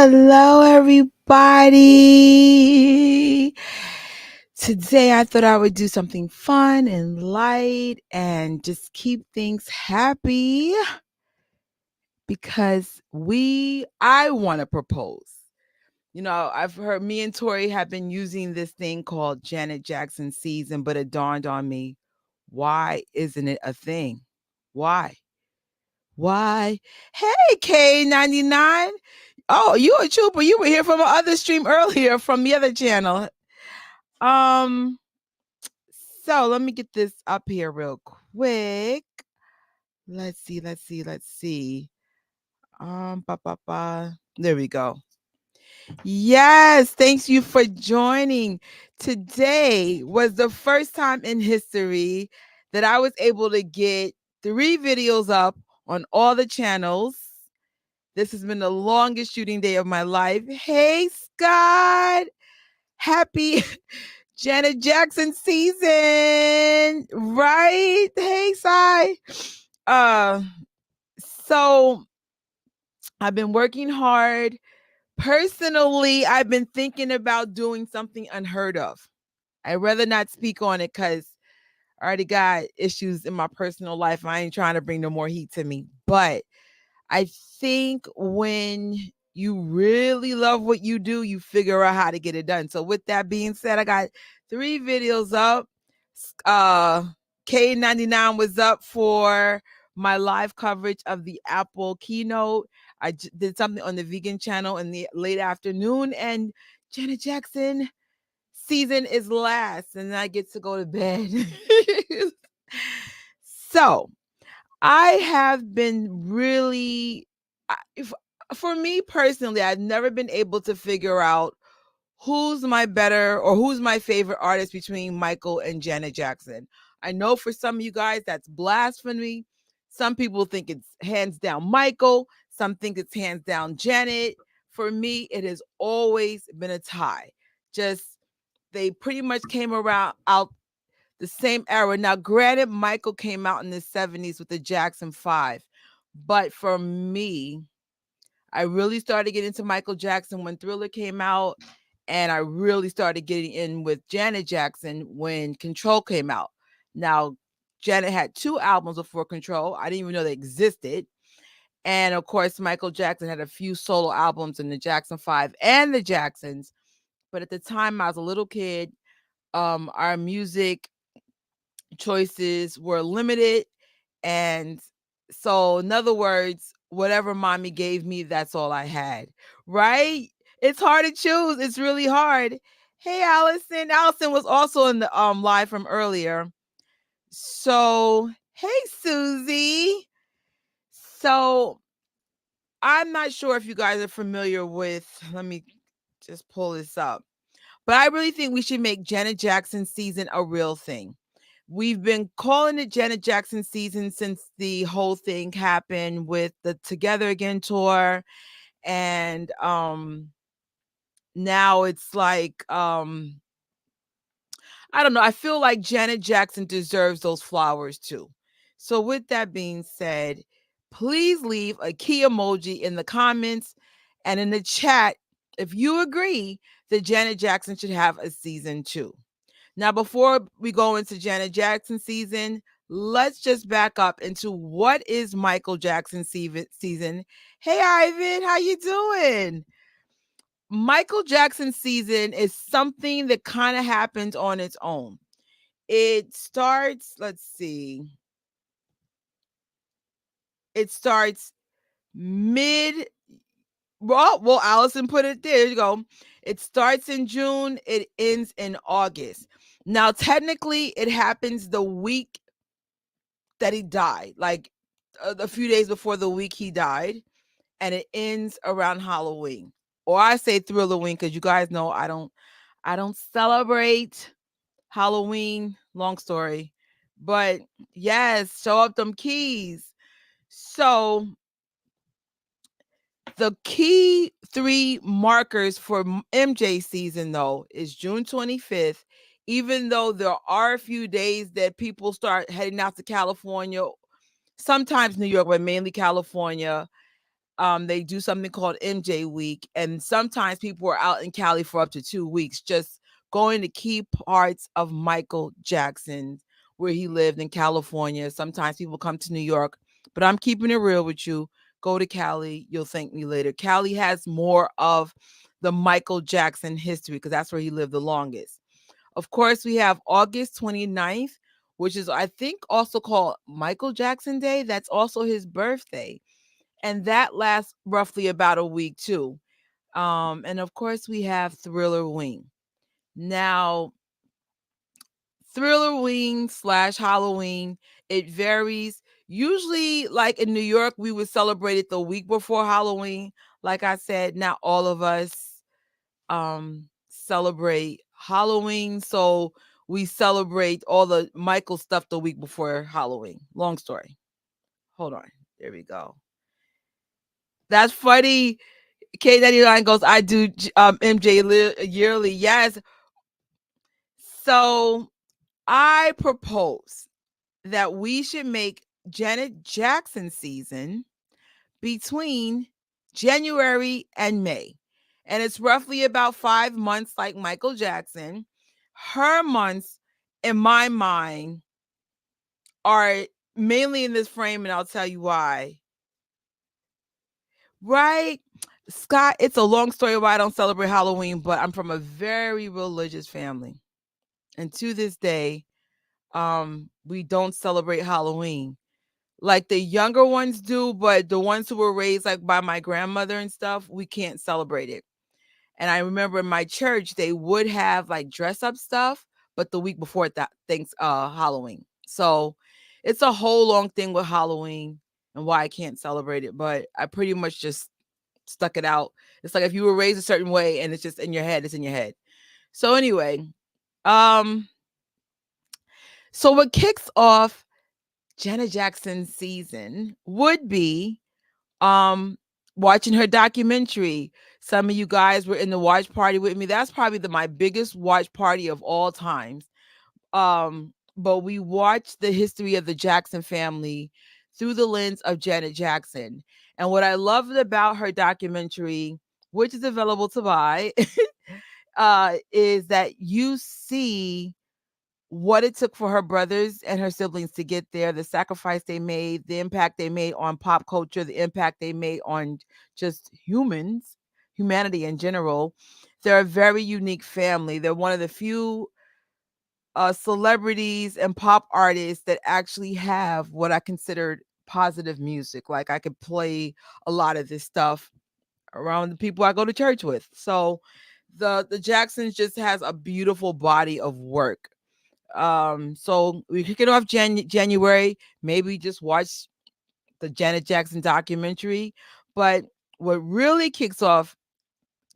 Hello, everybody. Today, I thought I would do something fun and light and just keep things happy because I want to propose. I've heard me and Tori have been using this thing called Janet Jackson season, but it dawned on me, why isn't it a thing? Why? Why? Hey, K99. Oh, you a trooper. You were here from my other stream earlier from the other channel. Um, so let me get this up here real quick. Let's see. There we go. Yes, thanks you for joining. Today was the first time in history that I was able to get 3 videos up on all the channels. This has been the longest shooting day of my life. Hey, Scott. Happy Janet Jackson season, right? Hey, Sai. So I've been working hard. Personally, I've been thinking about doing something unheard of. I'd rather not speak on it because I already got issues in my personal life. I ain't trying to bring no more heat to me. But I think when you really love what you do, you figure out how to get it done. So with that being said, I got 3 videos up. K99 was up for my live coverage of the Apple keynote. I did something on the vegan channel in the late afternoon, and Janet Jackson season is last, and I get to go to bed. So I have been really, for me personally, I've never been able to figure out who's my favorite artist between Michael and Janet Jackson. I know for some of you guys that's blasphemy. Some people think it's hands down Michael. Some think it's hands down Janet. For me, it has always been a tie. Just they pretty much came out the same era. Now, granted, Michael came out in the 70s with the Jackson 5. But for me, I really started getting into Michael Jackson when Thriller came out. And I really started getting in with Janet Jackson when Control came out. Now, Janet had 2 albums before Control. I didn't even know they existed. And of course, Michael Jackson had a few solo albums in the Jackson 5 and the Jacksons. But at the time, I was a little kid. Our music choices were limited. And so, in other words, whatever mommy gave me, that's all I had. Right? It's hard to choose. It's really hard. Hey, Allison. Allison was also in the live from earlier. So, hey, Susie. So, I'm not sure if you guys are familiar with, let me just pull this up. But I really think we should make Janet Jackson season a real thing. We've been calling it Janet Jackson season since the whole thing happened with the Together Again tour. And now it's like I don't know. I feel like Janet Jackson deserves those flowers too. So with that being said, please leave a key emoji in the comments and in the chat if you agree that Janet Jackson should have a season 2. Now, before we go into Janet Jackson season, let's just back up into what is Michael Jackson season. Hey, Ivan, how you doing? Michael Jackson season is something that kind of happens on its own. It starts, let's see. It starts mid well, Allison put it there. There you go. It starts in June, it ends in August. Now, technically, it happens the week that he died, like a few days before the week he died, and it ends around Halloween. Or I say Thrillerween because you guys know I don't celebrate Halloween. Long story, but yes, show up them keys. So the key 3 markers for MJ season, though, is June 25th, even though there are a few days that people start heading out to California, sometimes New York, but mainly California. They do something called MJ Week, and sometimes people are out in Cali for up to 2 weeks just going to key parts of Michael Jackson, where he lived in California. Sometimes people come to New York, but I'm keeping it real with you. Go to Cali, you'll thank me later. Cali has more of the Michael Jackson history because that's where he lived the longest. Of course, we have August 29th, which is, I think, also called Michael Jackson Day. That's also his birthday. And that lasts roughly about a week, too. And of course, we have Thriller Wing. Now, Thriller Wing slash Halloween, it varies. Usually, like in New York, we would celebrate it the week before Halloween. Like I said, not all of us celebrate Halloween, so we celebrate all the Michael stuff the week before Halloween. Long story. Hold on. There we go. That's funny. K99 goes, I do MJ yearly. Yes. So I propose that we should make Janet Jackson season between January and May. And it's roughly about 5 months, like Michael Jackson. Her months, in my mind, are mainly in this frame, and I'll tell you why. Right? Scott, it's a long story why I don't celebrate Halloween, but I'm from a very religious family. And to this day, we don't celebrate Halloween. Like the younger ones do, but the ones who were raised like by my grandmother and stuff, we can't celebrate it. And I remember in my church, they would have like dress up stuff, but the week before that thanks Halloween. So it's a whole long thing with Halloween and why I can't celebrate it. But I pretty much just stuck it out. It's like if you were raised a certain way and it's just in your head, it's in your head. So anyway, um, so what kicks off Janet Jackson's season would be um watching her documentary. Some of you guys were in the watch party with me. That's probably my biggest watch party of all times. But we watched the history of the Jackson family through the lens of Janet Jackson. And what I loved about her documentary, which is available to buy, is that you see what it took for her brothers and her siblings to get there, the sacrifice they made, the impact they made on pop culture, the impact they made on just humanity in general. They're a very unique family. They're one of the few celebrities and pop artists that actually have what I considered positive music. Like I could play a lot of this stuff around the people I go to church with. So the Jacksons just has a beautiful body of work. So we kick it off January. Maybe just watch the Janet Jackson documentary. But what really kicks off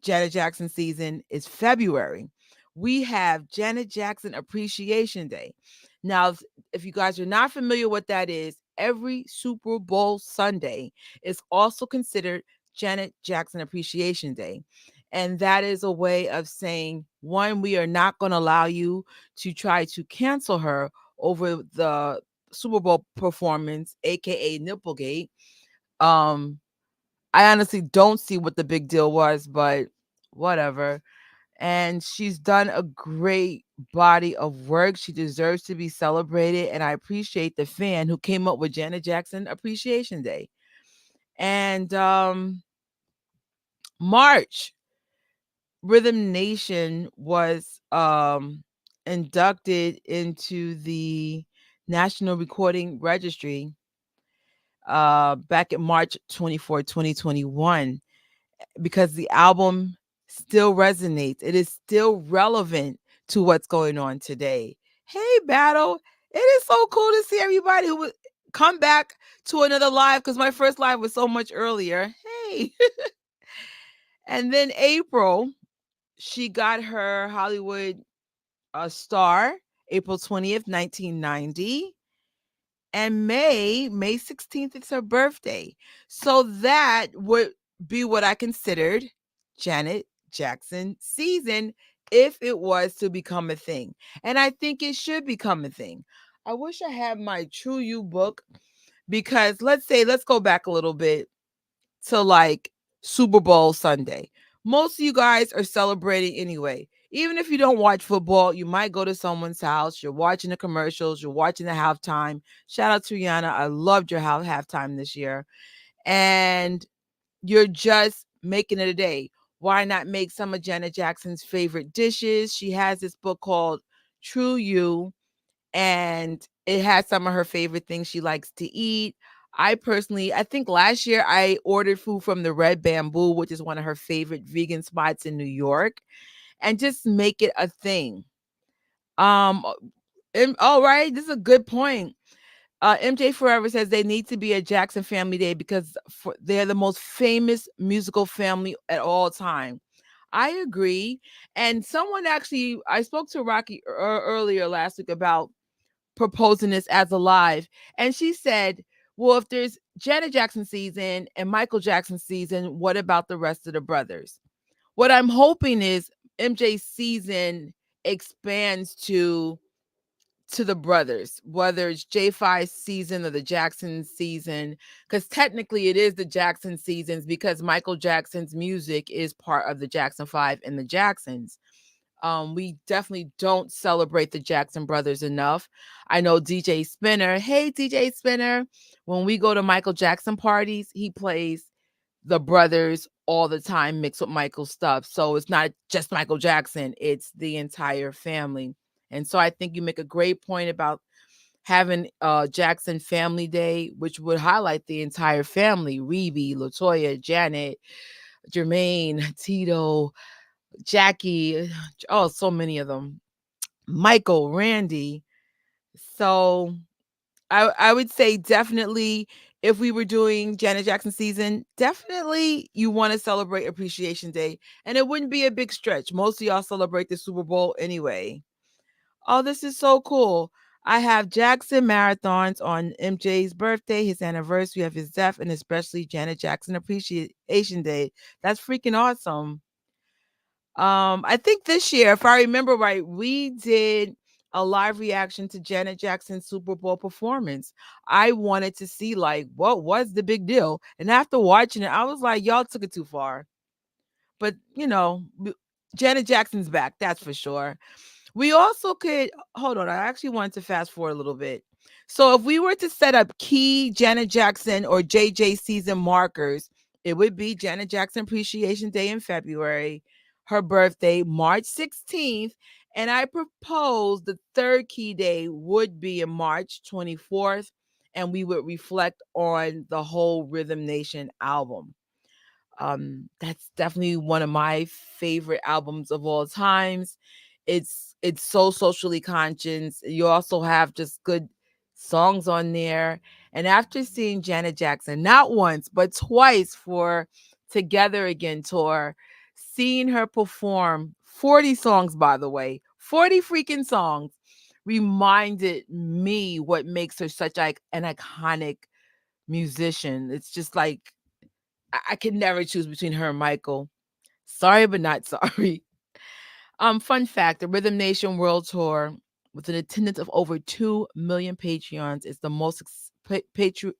Janet Jackson season is February. We have Janet Jackson Appreciation Day. Now, if you guys are not familiar what that is, every Super Bowl Sunday is also considered Janet Jackson Appreciation Day. And that is a way of saying, one, we are not going to allow you to try to cancel her over the Super Bowl performance, aka Nipplegate. Um, I honestly don't see what the big deal was, but whatever. And she's done a great body of work. She deserves to be celebrated. And I appreciate the fan who came up with Janet Jackson Appreciation Day. And March, Rhythm Nation was inducted into the National Recording Registry back in March 24, 2021, because the album still resonates. It is still relevant to what's going on today. Hey, Battle. It is so cool to see everybody who would come back to another live because my first live was so much earlier. Hey. And then April, she got her Hollywood star, April 20th, 1990. And May 16th, it's her birthday. So that would be what I considered Janet Jackson season if it was to become a thing. And I think it should become a thing. I wish I had my True You book because let's go back a little bit to like Super Bowl Sunday. Most of you guys are celebrating anyway. Even if you don't watch football, you might go to someone's house. You're watching the commercials. You're watching the halftime. Shout out to Rihanna. I loved your halftime this year. And you're just making it a day. Why not make some of Janet Jackson's favorite dishes? She has this book called True You, and it has some of her favorite things she likes to eat. I think last year I ordered food from the Red Bamboo, which is one of her favorite vegan spots in New York, and just make it a thing. Um, all right, this is a good point. MJ Forever says they need to be a Jackson Family Day because they're the most famous musical family at all time. I agree. And someone actually, I spoke to Rocky earlier last week about proposing this as a live, and she said, "Well, if there's Janet Jackson season and Michael Jackson season, what about the rest of the brothers?" What I'm hoping is MJ's season expands to the brothers, whether it's J5's season or the Jackson season, because technically it is the Jackson seasons because Michael Jackson's music is part of the Jackson 5 and the Jacksons. We definitely don't celebrate the Jackson brothers enough. I know DJ Spinner. Hey, DJ Spinner. When we go to Michael Jackson parties, he plays the brothers all the time mixed with Michael stuff. So it's not just Michael Jackson, it's the entire family. And so I think you make a great point about having Jackson Family Day, which would highlight the entire family: Rebe, Latoya, Janet, Jermaine, Tito, Jackie. Oh, so many of them. Michael, Randy. So I would say definitely if we were doing Janet Jackson season, definitely you want to celebrate Appreciation Day. And it wouldn't be a big stretch. Most of y'all celebrate the Super Bowl anyway. Oh, this is so cool. I have Jackson marathons on MJ's birthday, his anniversary of his death, and especially Janet Jackson Appreciation Day. That's freaking awesome. I think this year, if I remember right, we did a live reaction to Janet Jackson's Super Bowl performance. I wanted to see like what was the big deal. And after watching it, I was like, y'all took it too far. But Janet Jackson's back, that's for sure. We also could hold on. I actually wanted to fast forward a little bit. So if we were to set up key Janet Jackson or JJ season markers, it would be Janet Jackson Appreciation Day in February, her birthday, March 16th, and I propose the third key day would be in March 24th, and we would reflect on the whole Rhythm Nation album. That's definitely one of my favorite albums of all times. It's so socially conscious. You also have just good songs on there. And after seeing Janet Jackson not once but twice for Together Again tour, seeing her perform 40 songs, by the way, 40 freaking songs, reminded me what makes her such like an iconic musician. It's just like I can never choose between her and Michael. Sorry, but not sorry. Fun fact: the Rhythm Nation World Tour, with an attendance of over 2 million Patreons, is the most patrons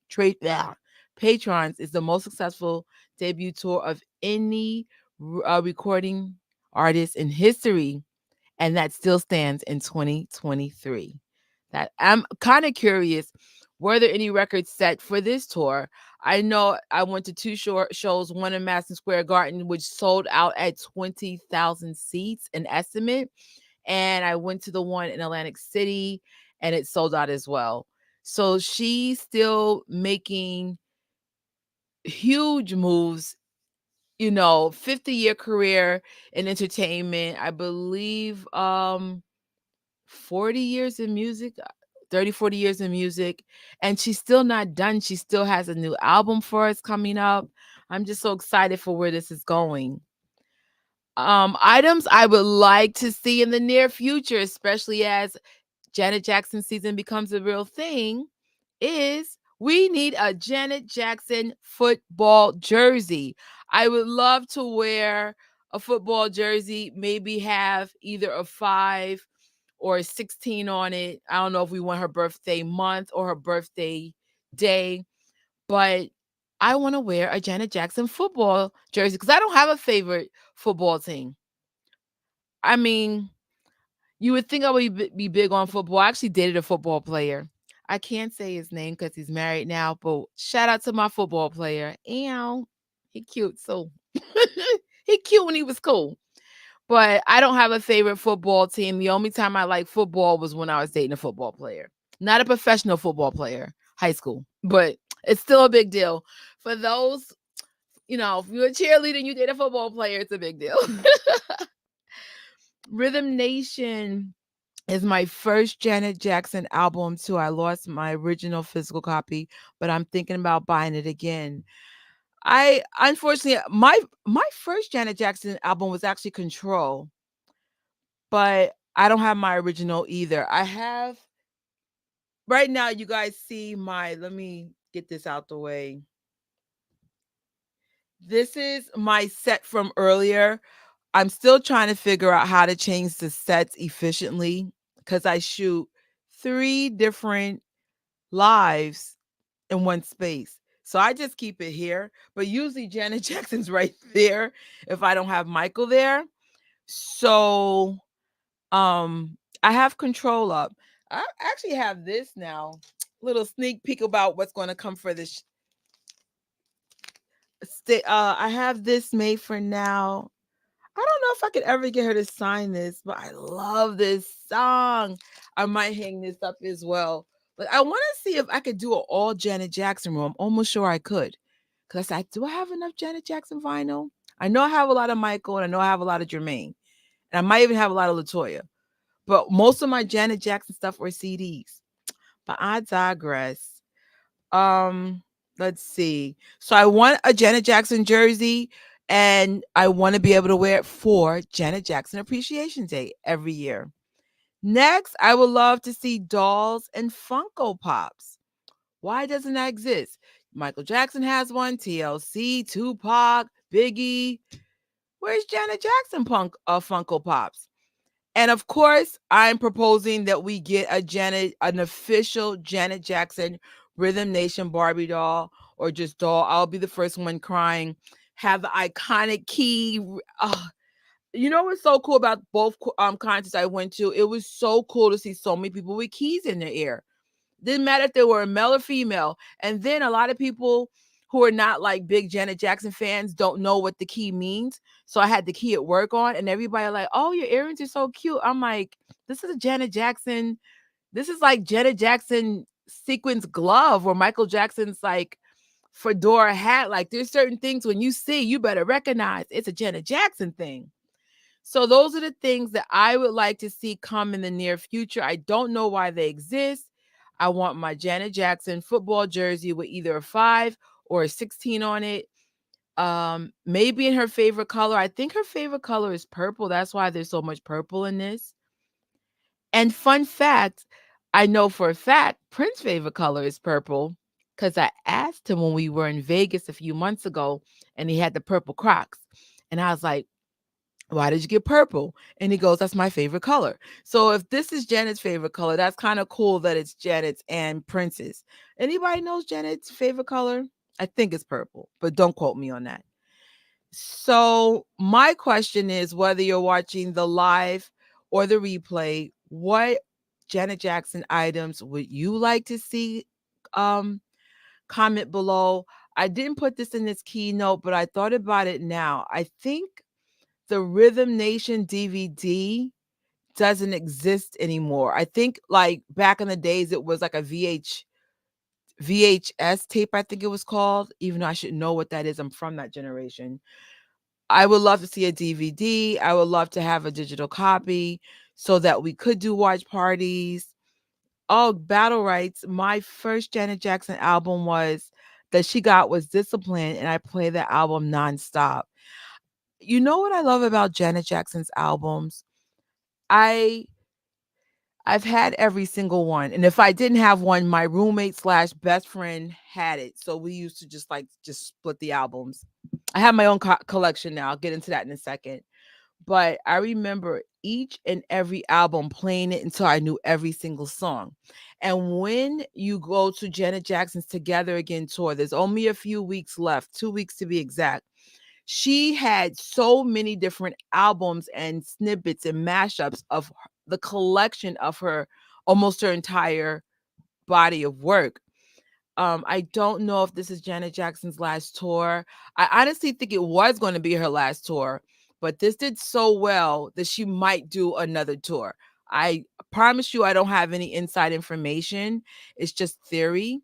is the most successful debut tour of any recording artist in history, and that still stands in 2023. That I'm kind of curious, were there any records set for this tour? I know I went to two shows, one in Madison Square Garden, which sold out at 20,000 seats, an estimate, and I went to the one in Atlantic City, and it sold out as well. So she's still making huge moves. 50-year career in entertainment. I believe 40 years in music, 30, 40 years in music, and she's still not done. She still has a new album for us coming up. I'm just so excited for where this is going. Items I would like to see in the near future, especially as Janet Jackson season becomes a real thing, is we need a Janet Jackson football jersey. I would love to wear a football jersey, maybe have either a 5 or a 16 on it. I don't know if we want her birthday month or her birthday day, but I want to wear a Janet Jackson football jersey because I don't have a favorite football team. I mean, you would think I would be big on football. I actually dated a football player. I can't say his name because he's married now, but shout out to my football player. Ew, he cute. So he cute when he was cool. But I don't have a favorite football team. The only time I liked football was when I was dating a football player. Not a professional football player, high school. But it's still a big deal. For those, if you're a cheerleader and you date a football player, it's a big deal. Rhythm Nation is my first Janet Jackson album too. I lost my original physical copy, but I'm thinking about buying it again. I unfortunately my first Janet Jackson album was actually Control, but I don't have my original either. I have right now you guys see my let me get this out the way. This is my set from earlier. I'm still trying to figure out how to change the sets efficiently because I shoot 3 different lives in one space. So I just keep it here, but usually Janet Jackson's right there if I don't have Michael there. So I have Control up. I actually have this now. Little sneak peek about what's going to come for this. I have this made for now. I don't know if I could ever get her to sign this, but I love this song. I might hang this up as well. But I want to see if I could do an all Janet Jackson room. I'm almost sure I could. Because I said, do I have enough Janet Jackson vinyl? I know I have a lot of Michael and I know I have a lot of Jermaine. And I might even have a lot of Latoya. But most of my Janet Jackson stuff were CDs. But I digress. Um, let's see. So I want a Janet Jackson jersey and I want to be able to wear it for Janet Jackson Appreciation Day every year. Next, I would love to see dolls and Funko Pops. Why doesn't that exist? Michael Jackson has one, TLC, Tupac, Biggie. Where's Janet Jackson Funko Pops? And of course, I'm proposing that we get an official Janet Jackson Rhythm Nation Barbie doll or just doll. I'll be the first one crying. Have the iconic key. You know what's so cool about both concerts I went to? It was so cool to see so many people with keys in their ear. Didn't matter if they were a male or female. And then a lot of people who are not like big Janet Jackson fans don't know what the key means. So I had the key at work on, and everybody like, "Oh, your earrings are so cute." I'm like, "This is a Janet Jackson. This is like Janet Jackson sequins glove or Michael Jackson's like fedora hat. Like there's certain things when you see, you better recognize it's a Janet Jackson thing." So those are the things that I would like to see come in the near future. I don't know why they exist. I want my Janet Jackson football jersey with either a 5 or a 16 on it. Maybe in her favorite color. I think her favorite color is purple. That's why there's so much purple in this. And fun fact, I know for a fact Prince's favorite color is purple because I asked him when we were in Vegas a few months ago and he had the purple Crocs. And I was like, why did you get purple? And he goes, that's my favorite color. So if this is Janet's favorite color, that's kind of cool that it's Janet's and Prince's. Anybody knows Janet's favorite color? I think it's purple, but don't quote me on that. So my question is whether you're watching the live or the replay, what Janet Jackson items would you like to see? Um, Comment below. I didn't put this in this keynote, but I thought about it now. I think the Rhythm Nation DVD doesn't exist anymore. I think like back in the days it was like a VHS tape, I think it was called, even though I should know what that is. I'm from that generation. I would love to see a DVD. I would love to have a digital copy so that we could do watch parties. Oh, battle rights. My first Janet Jackson album was that she got was Discipline, and I play that album nonstop. You know what I love about Janet Jackson's albums? I I've had every single one. And if I didn't have one, my roommate slash best friend had it. So we used to just split the albums. I have my own collection now. I'll get into that in a second. but I remember each and every album playing it until I knew every single song. And when you go to Janet Jackson's Together Again tour, there's only a few weeks left, 2 weeks to be exact. She had so many different albums and snippets and mashups of the collection of her almost her entire body of work. I don't know if this is Janet Jackson's last tour. I honestly think it was going to be her last tour, but this did so well that she might do another tour. I promise you, I don't have any inside information. It's just theory.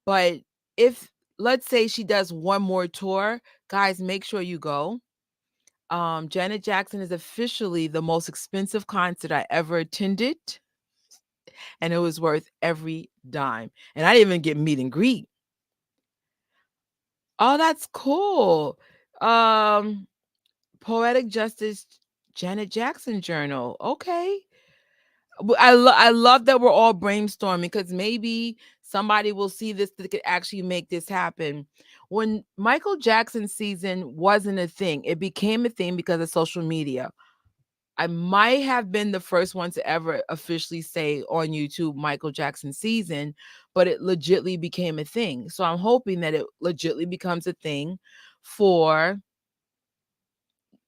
But if, let's say, she does one more tour, guys, make sure you go. Janet Jackson is officially the most expensive concert I ever attended, and it was worth every dime. And I didn't even get meet and greet. Oh, that's cool. Um, Poetic Justice Janet Jackson Journal. Okay. I love that we're all brainstorming because maybe somebody will see this that could actually make this happen. When Michael Jackson season wasn't a thing, it became a thing because of social media. I might have been the first one to ever officially say on YouTube Michael Jackson season, but it legitly became a thing. So I'm hoping that it legitly becomes a thing for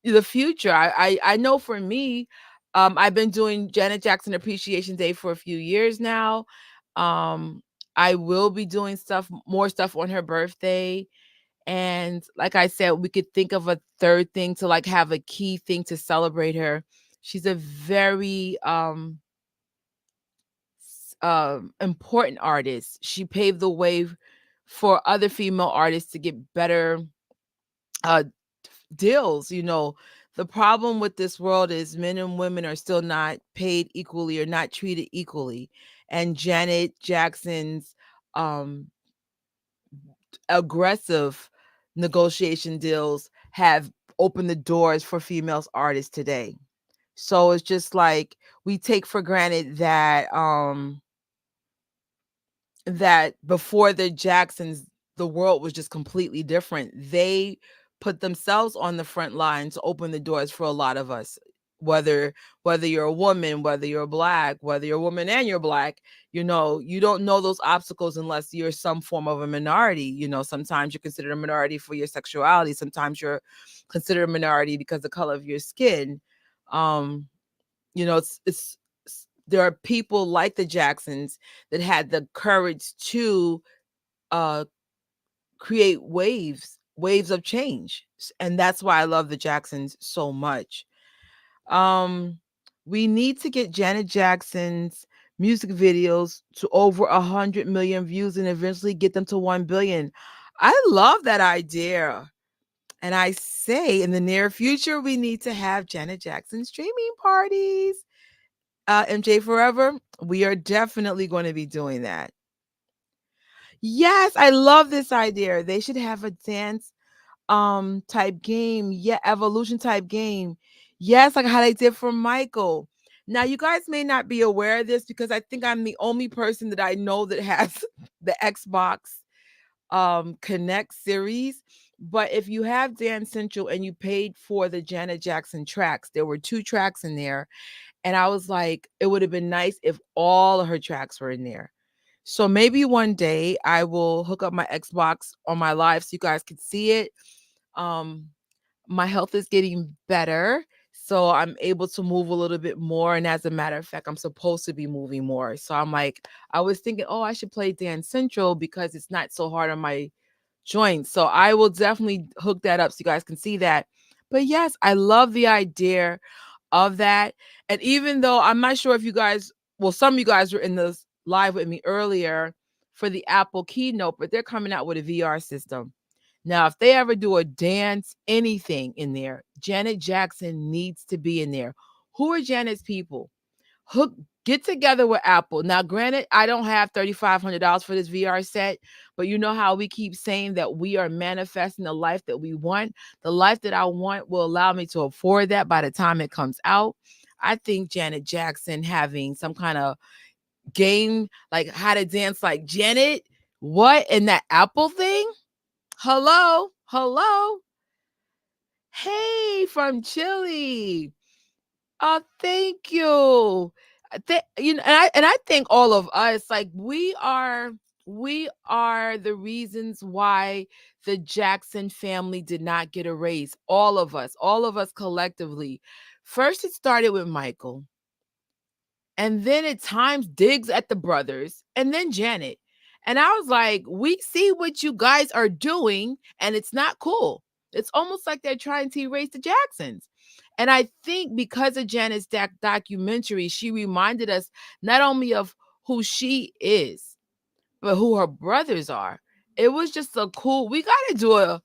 the future. I know for me, I've been doing Janet Jackson Appreciation Day for a few years now. Um, I will be doing more stuff on her birthday. And like I said, we could think of a third thing to like have a key thing to celebrate her. She's a very important artist. She paved the way for other female artists to get better uh deals. The problem with this world is men and women are still not paid equally or not treated equally. And Janet Jackson's um aggressive negotiation deals have opened the doors for females artists today. So it's just like we take for granted that before the Jacksons, the world was just completely different. They put themselves on the front line to open the doors for a lot of us. Whether you're a woman, whether you're black, whether you're a woman and you're black, you don't know those obstacles unless you're some form of a minority. Sometimes you're considered a minority for your sexuality. Sometimes you're considered a minority because of the color of your skin. Um, there are people like the Jacksons that had the courage to uh create waves of change. And that's why I love the Jacksons so much. um we need to get Janet Jackson's music videos to over 100 million views and eventually get them to 1 billion. I love that idea. And I say in the near future, we need to have Janet Jackson streaming parties. MJ Forever, we are definitely going to be doing that. Yes, I love this idea. They should have a dance type game. Yeah, evolution type game. Yes, like how they did for Michael. Now, you guys may not be aware of this because I think I'm the only person that I know that has the Xbox Connect series. But if you have Dance Central and you paid for the Janet Jackson tracks, there were 2 tracks in there. And I was like, it would have been nice if all of her tracks were in there. So maybe one day I will hook up my Xbox on my live so you guys can see it. Um, my health is getting better, so I'm able to move a little bit more. And as a matter of fact, I'm supposed to be moving more. So I'm like, I was thinking, oh, I should play Dance Central because it's not so hard on my joints. So I will definitely hook that up so you guys can see that. But yes, I love the idea of that. And even though I'm not sure if you guys, well, some of you guys were in this live with me earlier for the Apple keynote, but they're coming out with a VR system. Now, if they ever do a dance anything in there, Janet Jackson needs to be in there. Who are Janet's people? Hook Get together with Apple. Now, granted, I don't have $3,500 for this VR set, but you know how we keep saying that we are manifesting the life that we want. The life that I want will allow me to afford that by the time it comes out. I think Janet Jackson having some kind of game like how to dance like Janet, what, and that Apple thing? Hello, hello. Hey, from Chile. Oh, thank you. And I think all of us, like, we are the reasons why the Jackson family did not get a raise. All of us collectively. First, it started with Michael, and then at times digs at the brothers, and then Janet. And I was like, we see what you guys are doing, and it's not cool. It's almost like they're trying to erase the Jacksons. And I think because of Janet's documentary, she reminded us not only of who she is, but who her brothers are. It was just a cool, we got to do a,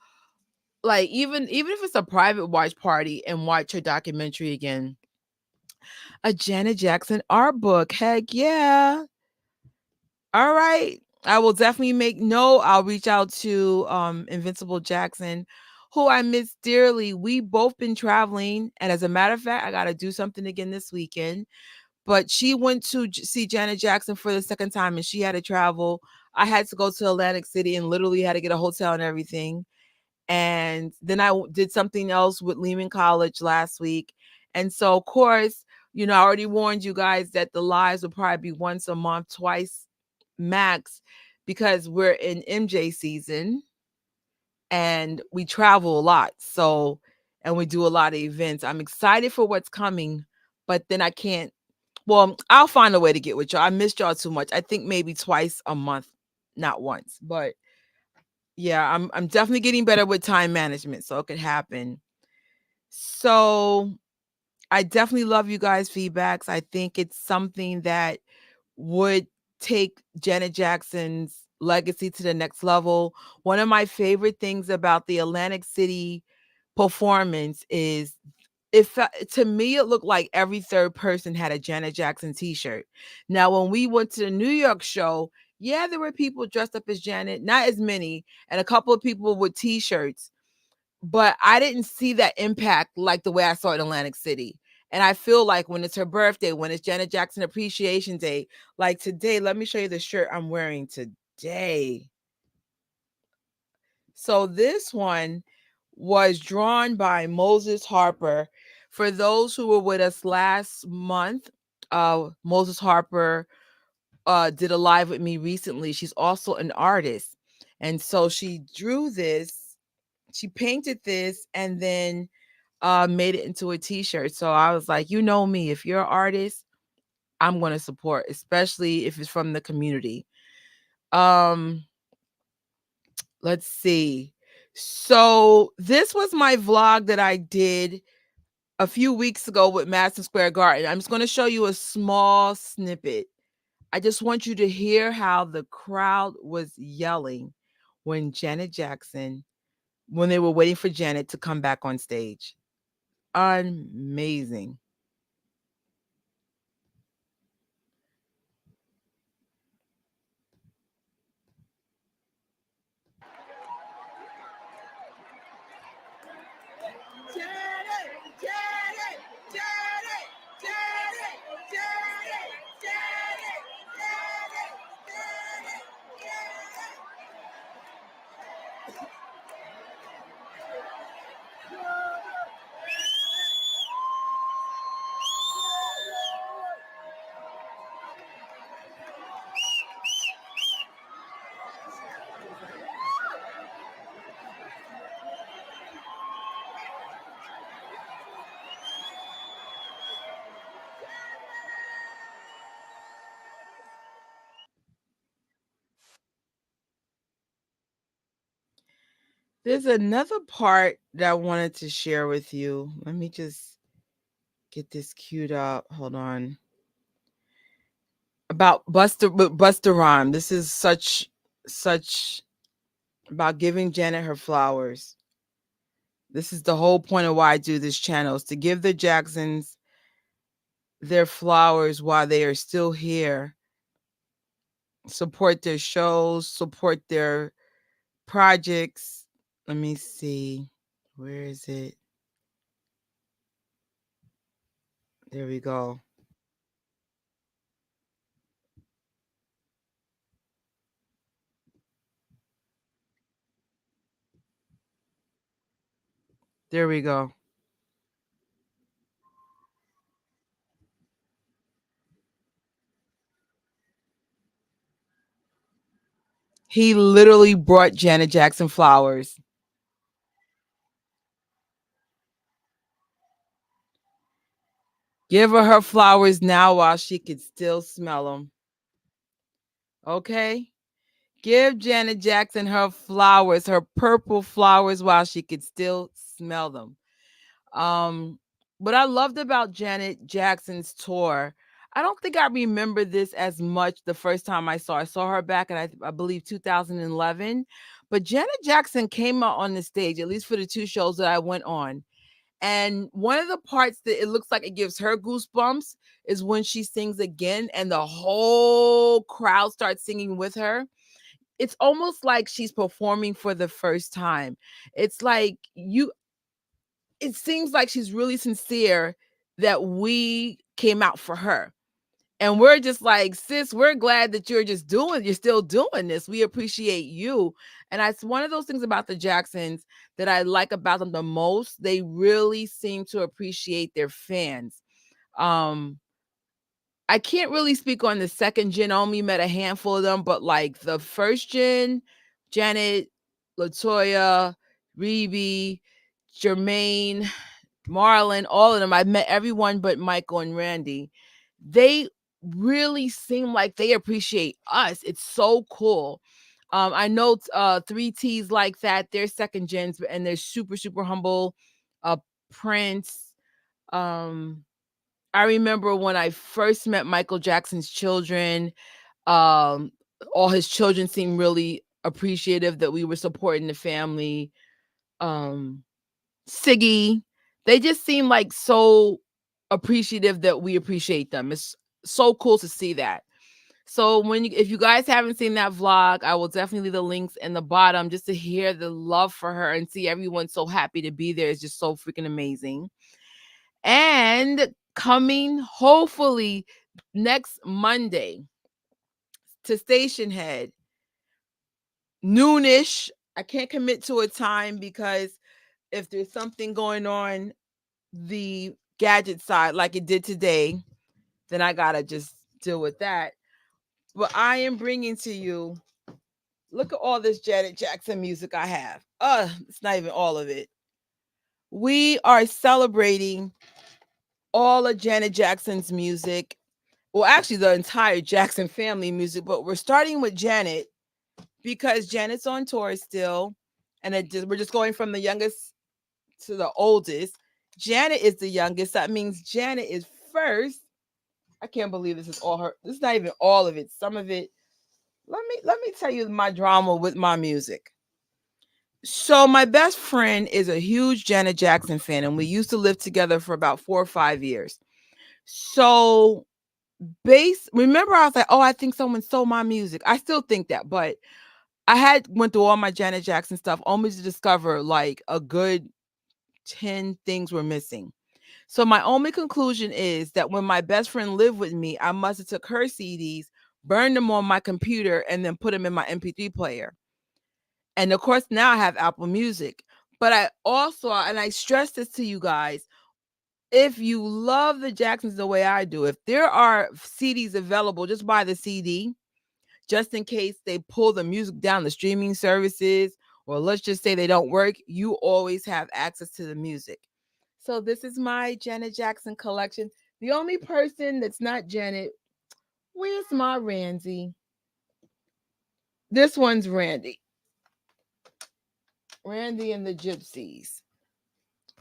like, even if it's a private watch party and watch her documentary again. A Janet Jackson art book. Heck yeah. All right. I will definitely make note. I'll reach out to Invincible Jackson, who I miss dearly. We both been traveling, and as a matter of fact, I got to do something again this weekend. But she went to see Janet Jackson for the second time, and she had to travel. I had to go to Atlantic City and literally had to get a hotel and everything. And then I did something else with Lehman College last week. And so, of course, I already warned you guys that the lives will probably be once a month, twice max, because we're in MJ season and we travel a lot. So, and we do a lot of events. I'm excited for what's coming, but then I can't. Well, I'll find a way to get with y'all. I missed y'all too much. I think maybe twice a month, not once. But yeah, I'm definitely getting better with time management, so it could happen. So I definitely love you guys' feedbacks. I think it's something that would take Janet Jackson's legacy to the next level. One of my favorite things about the Atlantic City performance is, to me, it looked like every third person had a Janet Jackson t-shirt. Now, when we went to the New York show, yeah, there were people dressed up as Janet, not as many, and a couple of people with t-shirts, but I didn't see that impact like the way I saw it in Atlantic City. And I feel like when it's her birthday, when it's Janet Jackson Appreciation Day, like today, let me show you the shirt I'm wearing today. So this one was drawn by Moses Harper. For those who were with us last month, Moses Harper did a live with me recently. She's also an artist. And so she drew this, she painted this, and then made it into a t-shirt. So I was like, you know me, if you're an artist, I'm going to support, especially if it's from the community. Um, let's see. So this was my vlog that I did a few weeks ago with Madison Square Garden. I'm just going to show you a small snippet. I just want you to hear how the crowd was yelling when when they were waiting for Janet to come back on stage. Amazing. There's another part that I wanted to share with you. Let me just get this queued up. Hold on. About Buster Rhyme. This is such about giving Janet her flowers. This is the whole point of why I do this channel, is to give the Jacksons their flowers while they are still here. Support their shows, support their projects. Let me see. Where is it? There we go. There we go. He literally brought Janet Jackson flowers. Give her flowers now while she could still smell them. Okay? Give Janet Jackson her flowers, her purple flowers while she could still smell them. Um, what I loved about Janet Jackson's tour, I don't think I remember this as much the first time I saw her. I saw her back in I believe 2011. But Janet Jackson came out on the stage, at least for the two shows that I went on. And one of the parts that it looks like it gives her goosebumps is when she sings again and the whole crowd starts singing with her. It's almost like she's performing for the first time. It's like it seems like she's really sincere that we came out for her. And we're just like, sis, we're glad that you're still doing this. We appreciate you. And it's one of those things about the Jacksons that I like about them the most. They really seem to appreciate their fans. Um, I can't really speak on the second gen. I only met a handful of them, but like the first gen, Janet, Latoya, Rebe, Jermaine, Marlon, all of them. I've met everyone but Michael and Randy. They really seem like they appreciate us. It's so cool. I know three T's like that. They're second gens and they're super, super humble. Prince. Um, I remember when I first met Michael Jackson's children, um, all his children seemed really appreciative that we were supporting the family. Um, Siggy, they just seem like so appreciative that we appreciate them. It's so cool to see that. So if you guys haven't seen that vlog, I will definitely leave the links in the bottom just to hear the love for her and see everyone so happy to be there. It's just so freaking amazing. And coming hopefully next Monday to Station Head, noonish. I can't commit to a time because if there's something going on the gadget side like it did today, then I gotta just deal with that. But I am bringing to you, look at all this Janet Jackson music I have. It's not even all of it. We are celebrating all of Janet Jackson's music. Well, actually, the entire Jackson family music, but we're starting with Janet because Janet's on tour still. And we're just going from the youngest to the oldest. Janet is the youngest. That means Janet is first. I can't believe this is all her. This is not even all of it. Some of it. Let me tell you my drama with my music. So my best friend is a huge Janet Jackson fan, and we used to live together for about 4 or 5 years. So remember I was like, oh, I think someone stole my music. I still think that, but I had went through all my Janet Jackson stuff only to discover like a good 10 things were missing. So my only conclusion is that when my best friend lived with me, I must have took her CDs, burned them on my computer, and then put them in my MP3 player. And of course, now I have Apple Music. But I also, and I stress this to you guys, if you love the Jacksons the way I do, if there are CDs available, just buy the CD, just in case they pull the music down the streaming services, or let's just say they don't work, you always have access to the music. So this is my Janet Jackson collection. The only person that's not Janet, where's my Randy? This one's Randy. Randy and the Gypsies.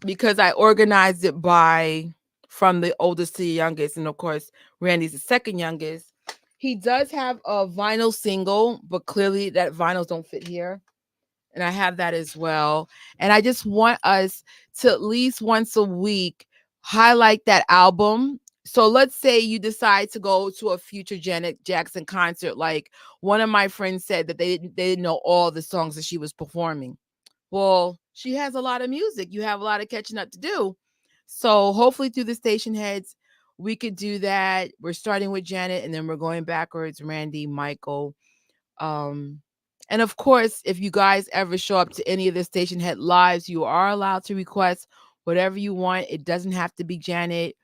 Because I organized it by from the oldest to the youngest. And of course, Randy's the second youngest. He does have a vinyl single, but clearly that vinyls don't fit here. And I have that as well. And I just want us to at least once a week highlight that album. So let's say you decide to go to a future Janet Jackson concert. Like one of my friends said that they didn't know all the songs that she was performing. Well, she has a lot of music. You have a lot of catching up to do. So hopefully through the station heads, we could do that. We're starting with Janet and then we're going backwards. Randy, Michael, um, And of course, if you guys ever show up to any of the station head lives, you are allowed to request whatever you want. It doesn't have to be Janet.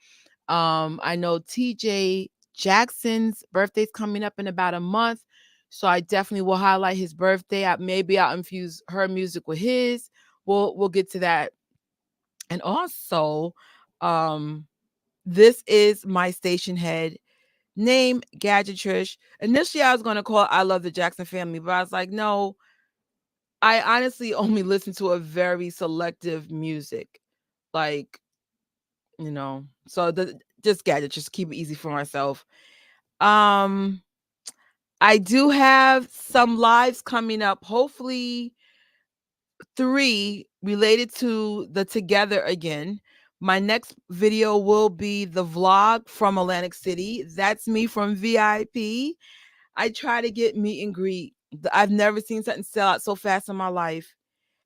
I know TJ Jackson's birthday's coming up in about a month. So I definitely will highlight his birthday. Maybe I'll infuse her music with his. We'll get to that. And also, um, this is my station head name, Gadget Trish. Initially, I was going to call it I Love the Jackson Family, but I was like, no, I honestly only listen to a very selective music. Like, so just Gadget, just keep it easy for myself. Um, I do have some lives coming up, hopefully 3 related to the Together Again. My next video will be the vlog from Atlantic City. That's me from VIP. I try to get meet and greet. I've never seen something sell out so fast in my life.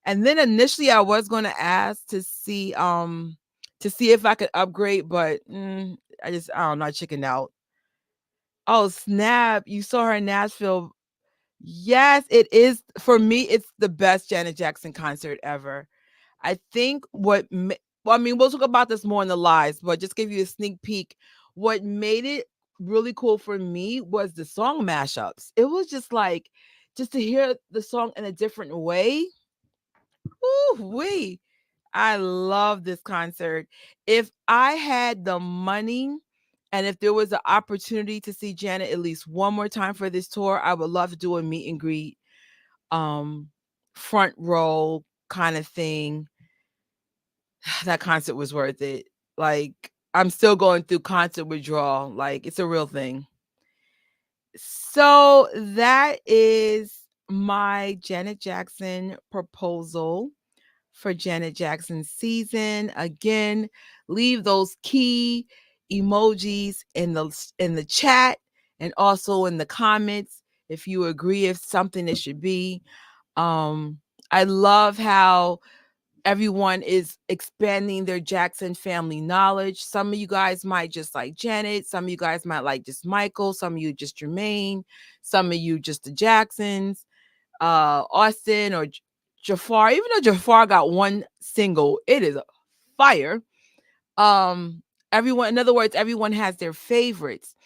And then initially I was going to ask to see if I could upgrade, but I don't know, I chickened out. Oh, snap. You saw her in Nashville. Yes, it is. For me, it's the best Janet Jackson concert ever. I think well, I mean, we'll talk about this more in the lives, but just give you a sneak peek. What made it really cool for me was the song mashups. It was just like, just to hear the song in a different way. Ooh, wee. I love this concert. If I had the money and if there was an opportunity to see Janet at least one more time for this tour, I would love to do a meet and greet, um, front row kind of thing. That concert was worth it. Like, I'm still going through concert withdrawal. Like, it's a real thing. So that is my Janet Jackson proposal for Janet Jackson season. Again, leave those key emojis in the chat and also in the comments if you agree if something it should be. I love how everyone is expanding their Jackson family knowledge. Some of you guys might just like Janet, some of you guys might like just Michael, some of you just Jermaine, some of you just the Jacksons, Austin or Jafar. Even though Jafar got one single, it is fire. Everyone, in other words, everyone has their favorites.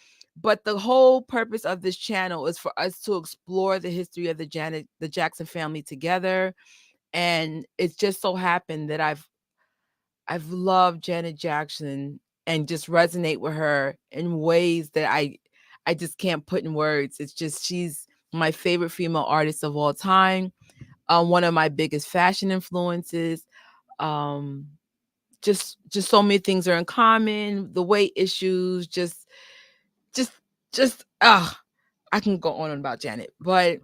But the whole purpose of this channel is for us to explore the history of the Jackson family together. And it's just so happened that I've loved Janet Jackson and just resonate with her in ways that I just can't put in words. It's just she's my favorite female artist of all time. One of my biggest fashion influences. Um, just so many things are in common. The weight issues, just just I can go on about Janet, but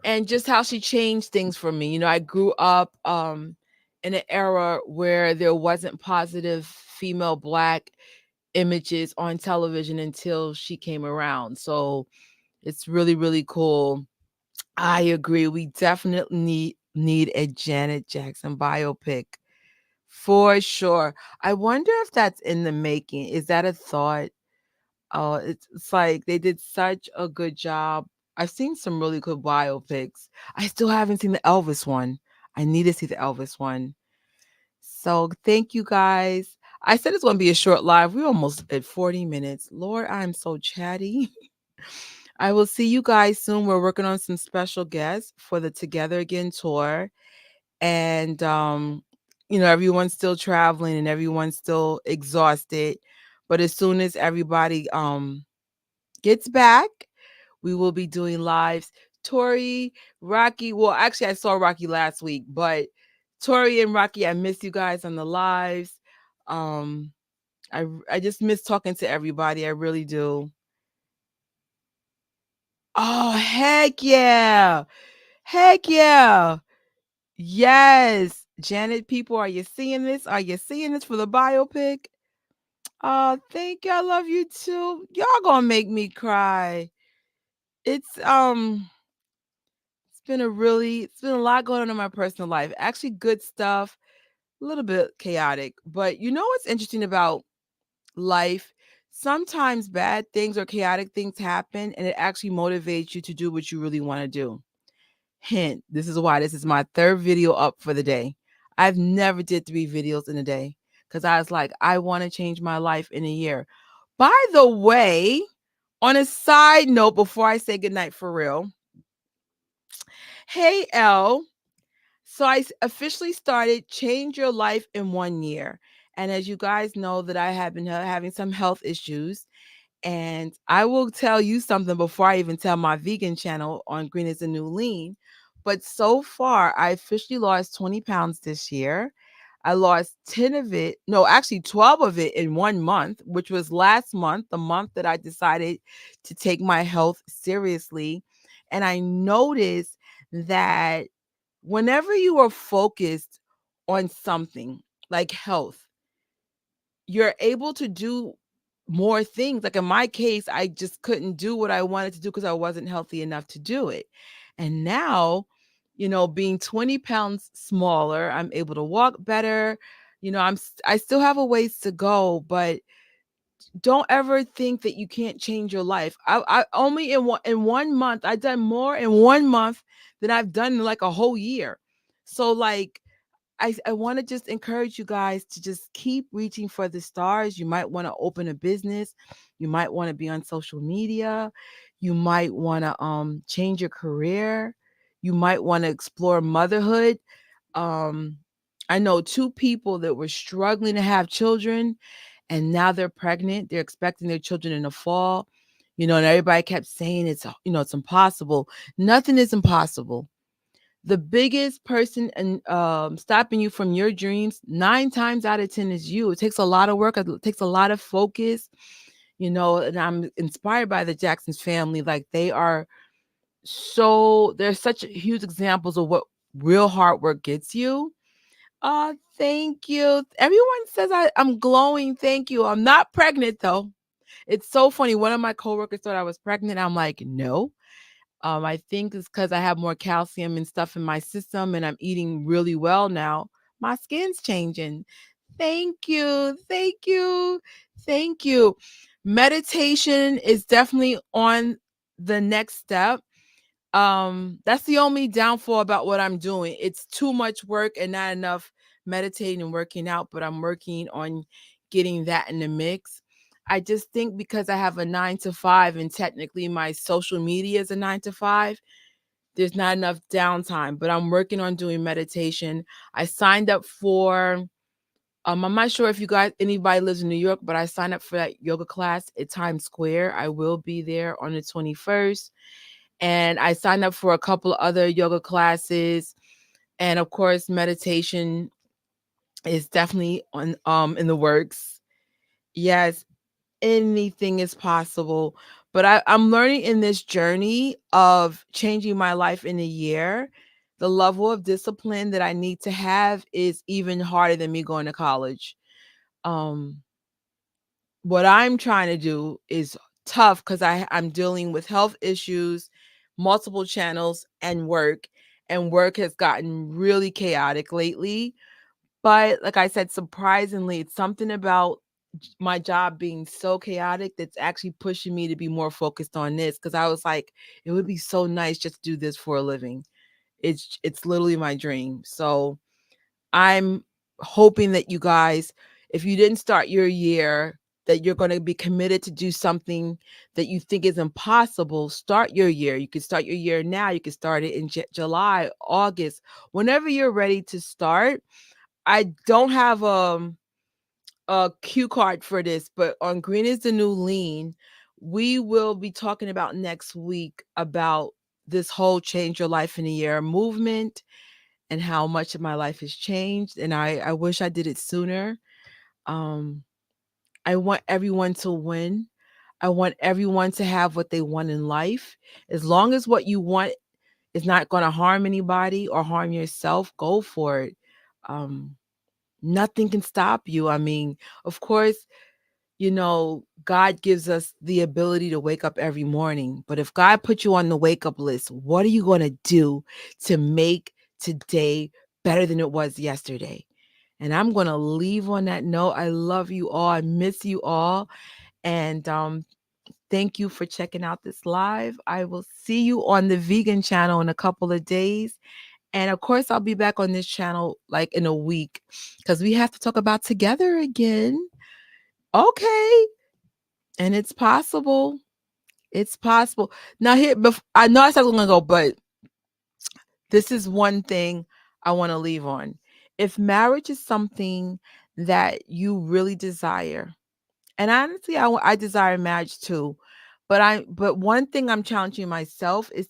and just how she changed things for me. I grew up in an era where there wasn't positive female black images on television until she came around. So it's really, really cool. I agree. We definitely need a Janet Jackson biopic for sure. I wonder if that's in the making. Is that a thought? Oh, it's like they did such a good job. I've seen some really good biopics. I still haven't seen the Elvis one. I need to see the Elvis one. So thank you guys. I said it's going to be a short live. We're almost at 40 minutes. Lord, I'm so chatty. I will see you guys soon. We're working on some special guests for the Together Again tour. And everyone's still traveling and everyone's still exhausted. But as soon as everybody gets back, we will be doing lives. Tori, Rocky. Well, actually, I saw Rocky last week, but Tori and Rocky, I miss you guys on the lives. I just miss talking to everybody. I really do. Oh, heck yeah. Heck yeah. Yes. Janet, people, are you seeing this? Are you seeing this for the biopic? Oh, thank you. I love you too. Y'all gonna make me cry. It's it's been a lot going on in my personal life. Actually, good stuff, a little bit chaotic. But you know what's interesting about life? Sometimes bad things or chaotic things happen and it actually motivates you to do what you really want to do. Hint, this is why this is my third video up for the day. I've never did 3 videos in a day because I was like, I want to change my life in a year. By the way, on a side note, before I say goodnight for real, hey Elle, so officially started Change Your Life in 1 year. And as you guys know that I have been having some health issues. And I will tell you something before I even tell my vegan channel on Green is the New Lean. But so far, I officially lost 20 pounds this year. I lost 10 of it, no, actually 12 of it in 1 month, which was last month, the month that I decided to take my health seriously. And I noticed that whenever you are focused on something like health, you're able to do more things. Like in my case, I just couldn't do what I wanted to do because I wasn't healthy enough to do it. And now, being 20 pounds smaller, I'm able to walk better. I still have a ways to go, but don't ever think that you can't change your life. I only in one month, I've done more in 1 month than I've done in like a whole year. So like I want to just encourage you guys to just keep reaching for the stars. You might want to open a business. You might want to be on social media. You might want to change your career. You might want to explore motherhood. Um, I know 2 people that were struggling to have children and now they're pregnant. They're expecting their children in the fall. And everybody kept saying it's impossible. Nothing is impossible. The biggest person and stopping you from your dreams 9 times out of 10 is you. It takes a lot of work. It takes a lot of focus, and I'm inspired by the Jackson's family. Like they're such huge examples of what real hard work gets you. Thank you. Everyone says I'm glowing. Thank you. I'm not pregnant though. It's so funny. One of my coworkers thought I was pregnant. I'm like, no. I think it's because I have more calcium and stuff in my system and I'm eating really well now. My skin's changing. Thank you. Thank you. Thank you. Meditation is definitely on the next step. That's the only downfall about what I'm doing. It's too much work and not enough meditating and working out, but I'm working on getting that in the mix. I just think because I have a 9 to 5 and technically my social media is a 9 to 5, there's not enough downtime, but I'm working on doing meditation. I signed up for I'm not sure if anybody lives in New York, but I signed up for that yoga class at Times Square. I will be there on the 21st. And I signed up for a couple of other yoga classes. And of course, meditation is definitely on in the works. Yes, anything is possible. But I'm learning in this journey of changing my life in a year. The level of discipline that I need to have is even harder than me going to college. Um, what I'm trying to do is tough because I'm dealing with health issues, multiple channels, and work. And work has gotten really chaotic lately. But like I said, surprisingly, it's something about my job being so chaotic that's actually pushing me to be more focused on this because I was like, it would be so nice just to do this for a living. It's literally my dream. So I'm hoping that you guys, if you didn't start your year, that you're going to be committed to do something that you think is impossible. Start your year. You can start your year now. You can start it in July, August, whenever you're ready to start. I don't have a cue card for this, but on Green is the New Lean, we will be talking about next week about this whole Change Your Life in a Year movement and how much of my life has changed. And I wish I did it sooner. Um, I want everyone to win. I want everyone to have what they want in life. As long as what you want is not going to harm anybody or harm yourself, go for it. Um, Nothing can stop you. I mean, of course, God gives us the ability to wake up every morning. But if God put you on the wake up list, what are you going to do to make today better than it was yesterday? And I'm going to leave on that note. I love you all. I miss you all. And Thank you for checking out this live. I will see you on the vegan channel in a couple of days. And of course, I'll be back on this channel like in a week because we have to talk about together again. Okay. And it's possible. It's possible. Now, here, I know I said I was going to go, but this is one thing I want to leave on. If marriage is something that you really desire, and honestly, I desire marriage too, but one thing I'm challenging myself is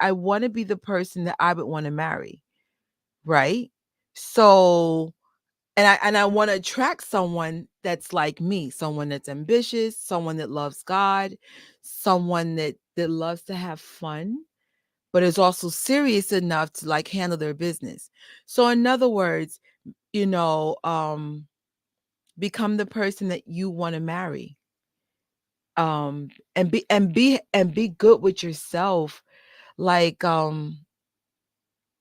I want to be the person that I would want to marry, right? So, and I want to attract someone that's like me, someone that's ambitious, someone that loves God, someone that loves to have fun, but is also serious enough to like handle their business. So in other words, you know, become the person that you want to marry. And be good with yourself. Like I'm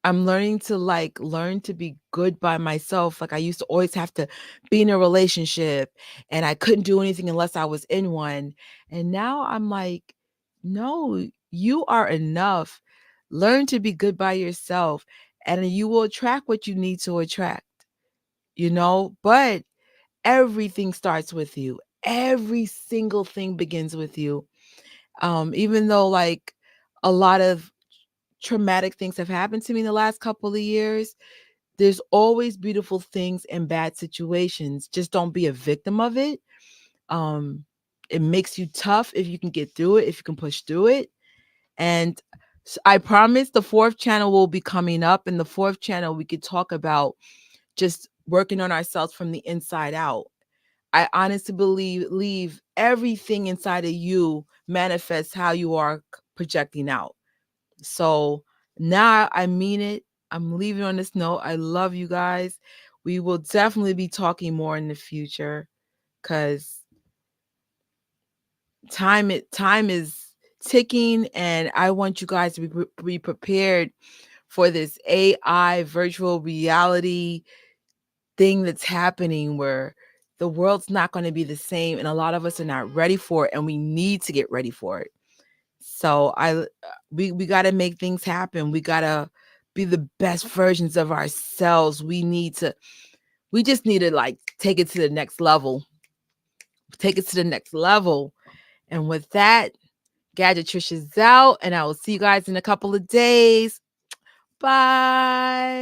learning to learn to be good by myself. Like I used to always have to be in a relationship and I couldn't do anything unless I was in one. And now I'm like, no, you are enough. Learn to be good by yourself and you will attract what you need to attract, but everything starts with you. Every single thing begins with you. Even though like a lot of traumatic things have happened to me in the last couple of years, there's always beautiful things in bad situations. Just don't be a victim of it. Um, it makes you tough if you can get through it, if you can push through it. And I promise the fourth channel will be coming up. In the fourth channel, we could talk about just working on ourselves from the inside out. I honestly believe everything inside of you manifests how you are projecting out. So now I mean it. I'm leaving on this note. I love you guys. We will definitely be talking more in the future because time is ticking, and I want you guys to be prepared for this AI virtual reality thing that's happening where the world's not going to be the same, and a lot of us are not ready for it, and we need to get ready for it. So we got to make things happen. We got to be the best versions of ourselves. We just need to like take it to the next level. Take it to the next level. And with that, Gadget Trish is out, and I will see you guys in a couple of days. Bye.